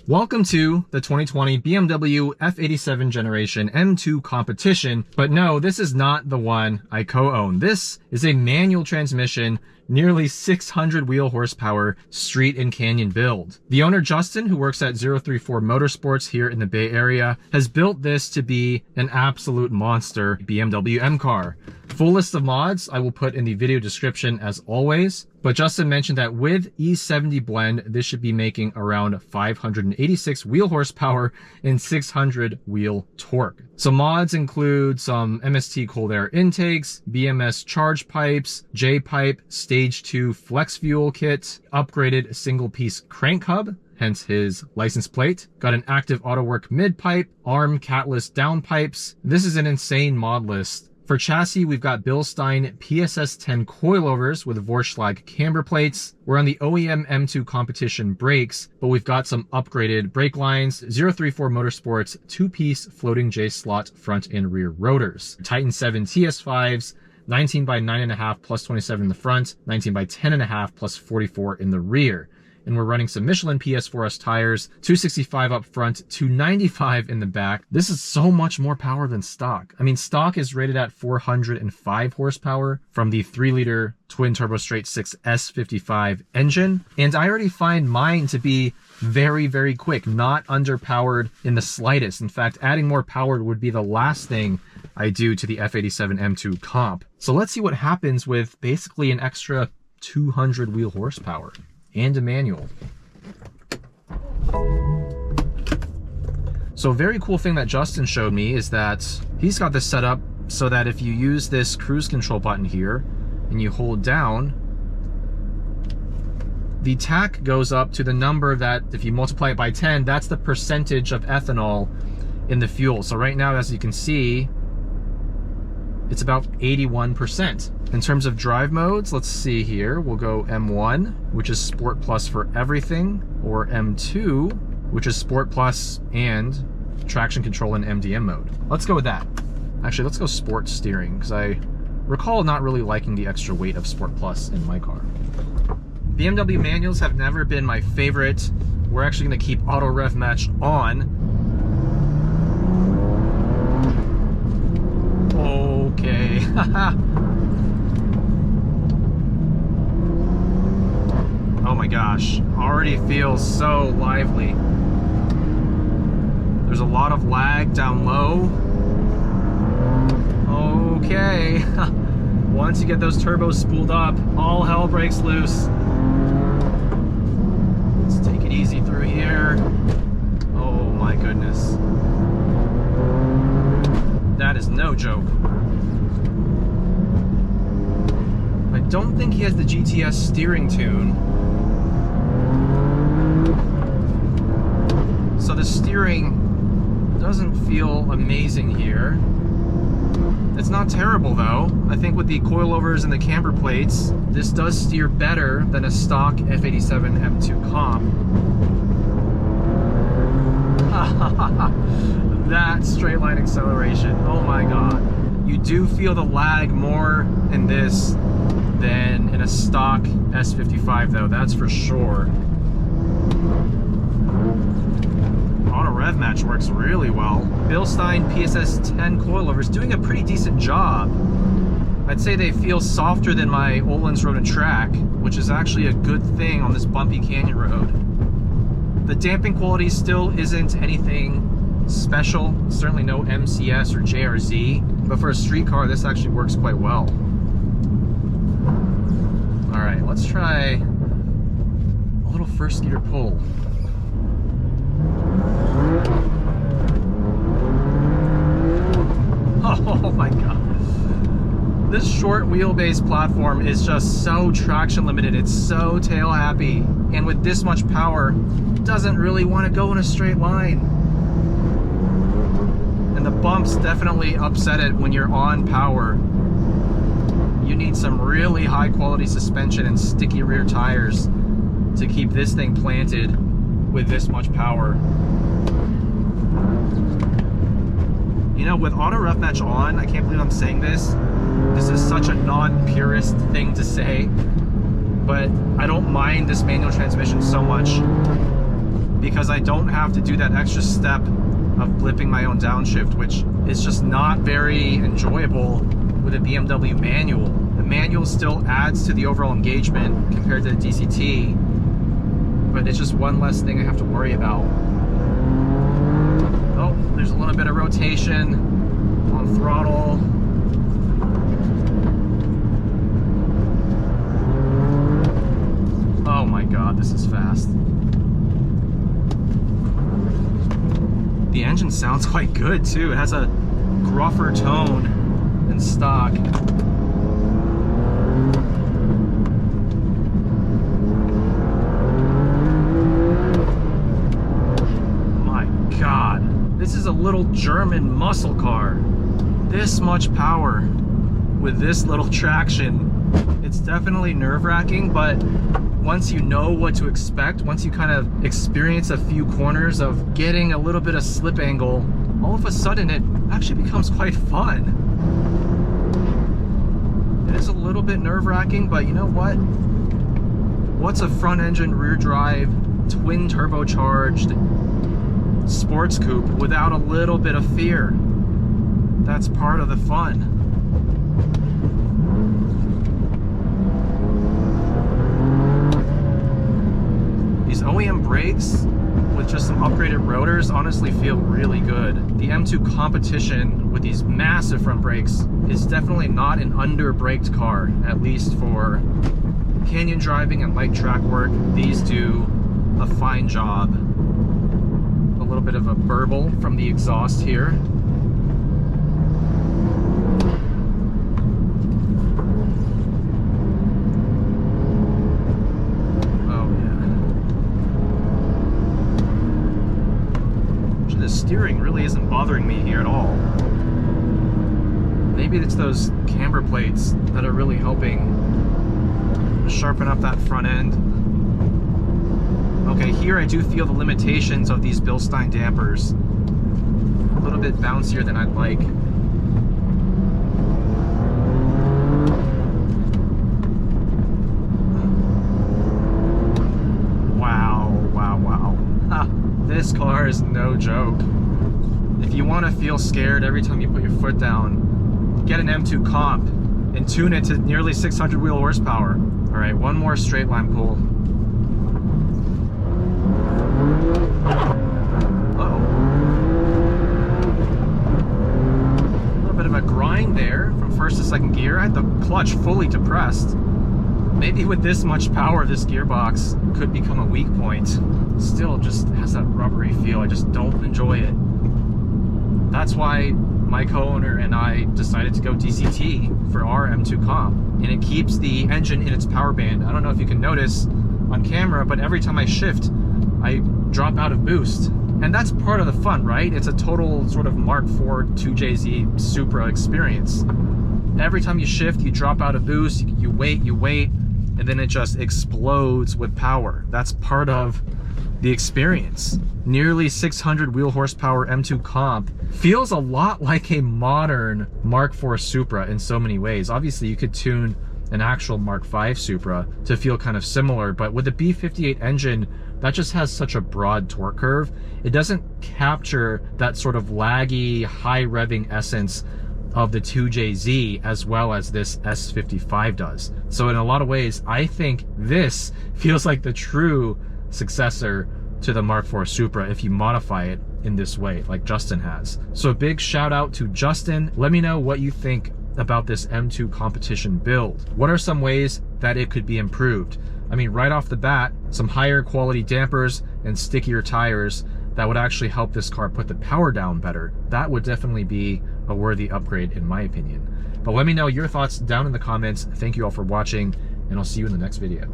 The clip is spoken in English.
Welcome to the 2020 BMW F87 Generation M2 Competition, but no, this is not the one I co-own. This is a manual transmission, nearly 600 wheel horsepower, street and canyon build. The owner, Justin, who works at 034 Motorsports here in the Bay Area, has built this to be an absolute monster BMW M car. Full list of mods I will put in the video description as always, but Justin mentioned that with E70 blend, this should be making around 586 wheel horsepower and 600 wheel torque. So mods include some MST Cold Air Intakes, BMS charge pipes, J-pipe, Stage 2 Flex Fuel Kit, upgraded single piece crank hub, hence his license plate. Got an active Autowerke Midpipe, ARM Catless Downpipes. This is an insane mod list. For chassis, we've got Bilstein PSS10 coilovers with Vorschlag camber plates. We're on the OEM M2 Competition brakes, but we've got some upgraded brake lines, 034 Motorsports 2-piece floating J-slot front and rear rotors. Titan 7 TS5s, 19 by 9.5 plus 27 in the front, 19 by 10.5 plus 44 in the rear. And we're running some Michelin PS4S tires, 265 up front, 295 in the back. This is so much more power than stock. I mean, stock is rated at 405 horsepower from the 3-liter twin turbo straight 6 S55 engine. And I already find mine to be very, very quick, not underpowered in the slightest. In fact, adding more power would be the last thing I do to the F87 M2 Comp. So let's see what happens with basically an extra 200 wheel horsepower. And a manual. So a very cool thing that Justin showed me is that he's got this set up so that if you use this cruise control button here and you hold down, the tach goes up to the number that, if you multiply it by 10, that's the percentage of ethanol in the fuel. So right now, as you can see, it's about 81%. In terms of drive modes, let's see here. We'll go M1, which is Sport Plus for everything, or M2, which is Sport Plus and traction control in MDM mode. Let's go with that. Actually, let's go Sport steering, because I recall not really liking the extra weight of Sport Plus in my car. BMW manuals have never been my favorite. We're actually going to keep auto rev match on. Okay. Oh my gosh, already feels so lively. There's a lot of lag down low. Okay. Once you get those turbos spooled up, all hell breaks loose. Let's take it easy through here. Oh my goodness. That is no joke. I don't think he has the GTS steering tune. So the steering doesn't feel amazing here. It's not terrible though. I think with the coilovers and the camber plates, this does steer better than a stock F87 M2 Comp. That straight line acceleration, oh my god. You do feel the lag more in this than in a stock S55 though, that's for sure. Auto rev match works really well. Bilstein PSS10 coilovers doing a pretty decent job. I'd say they feel softer than my Öhlins Road and Track, which is actually a good thing on this bumpy canyon road. The damping quality still isn't anything special, certainly no MCS or JRZ, but for a street car this actually works quite well. Alright, let's try a little first gear pull. Oh my god. This short wheelbase platform is just so traction limited, it's so tail happy, and with this much power, doesn't really want to go in a straight line. And the bumps definitely upset it when you're on power. You need some really high quality suspension and sticky rear tires to keep this thing planted with this much power. You know, with auto rev match on, I can't believe I'm saying this. This is such a non-purist thing to say, but I don't mind this manual transmission so much. because I don't have to do that extra step of blipping my own downshift, which is just not very enjoyable with a BMW manual. The manual still adds to the overall engagement compared to the DCT, but it's just one less thing I have to worry about. Oh, there's a little bit of rotation on throttle. Oh my God, this is fast. The engine sounds quite good too. It has a gruffer tone in stock. My God, this is a little German muscle car. This much power with this little traction. It's definitely nerve-wracking, but once you know what to expect, once you kind of experience a few corners of getting a little bit of slip angle, all of a sudden it actually becomes quite fun. It is a little bit nerve-wracking, but you know what? What's a front engine, rear drive, twin turbocharged sports coupe without a little bit of fear? That's part of the fun. These OEM brakes with just some upgraded rotors honestly feel really good. The M2 Competition with these massive front brakes is definitely not an under-braked car, at least for canyon driving and light track work. These do a fine job. A little bit of a burble from the exhaust here. Steering really isn't bothering me here at all. Maybe it's those camber plates that are really helping sharpen up that front end. Okay, here I do feel the limitations of these Bilstein dampers. A little bit bouncier than I'd like. This car is no joke. If you want to feel scared every time you put your foot down, get an M2 Comp and tune it to nearly 600 wheel horsepower. All right, one more straight line pull. Uh-oh. A little bit of a grind there from first to second gear. I had the clutch fully depressed. Maybe with this much power, this gearbox could become a weak point. Still just has that rubbery feel. I just don't enjoy it. That's why my co-owner and I decided to go DCT for our M2 Comp. And it keeps the engine in its power band. I don't know if you can notice on camera, but every time I shift, I drop out of boost. And that's part of the fun, right? It's a total sort of Mark IV 2JZ Supra experience. Every time you shift, you drop out of boost, you wait, and then it just explodes with power. That's part of the experience. Nearly 600 wheel horsepower M2 Comp feels a lot like a modern Mark IV Supra in so many ways. Obviously, you could tune an actual Mark V Supra to feel kind of similar, but with the B58 engine, that just has such a broad torque curve. It doesn't capture that sort of laggy, high revving essence of the 2JZ as well as this S55 does. So in a lot of ways, I think this feels like the true successor to the Mark IV Supra if you modify it in this way, like Justin has. So a big shout out to Justin. Let me know what you think about this M2 Competition build. What are some ways that it could be improved? I mean, right off the bat, some higher quality dampers and stickier tires that would actually help this car put the power down better. That would definitely be a worthy upgrade in my opinion. But let me know your thoughts down in the comments. Thank you all for watching, and I'll see you in the next video.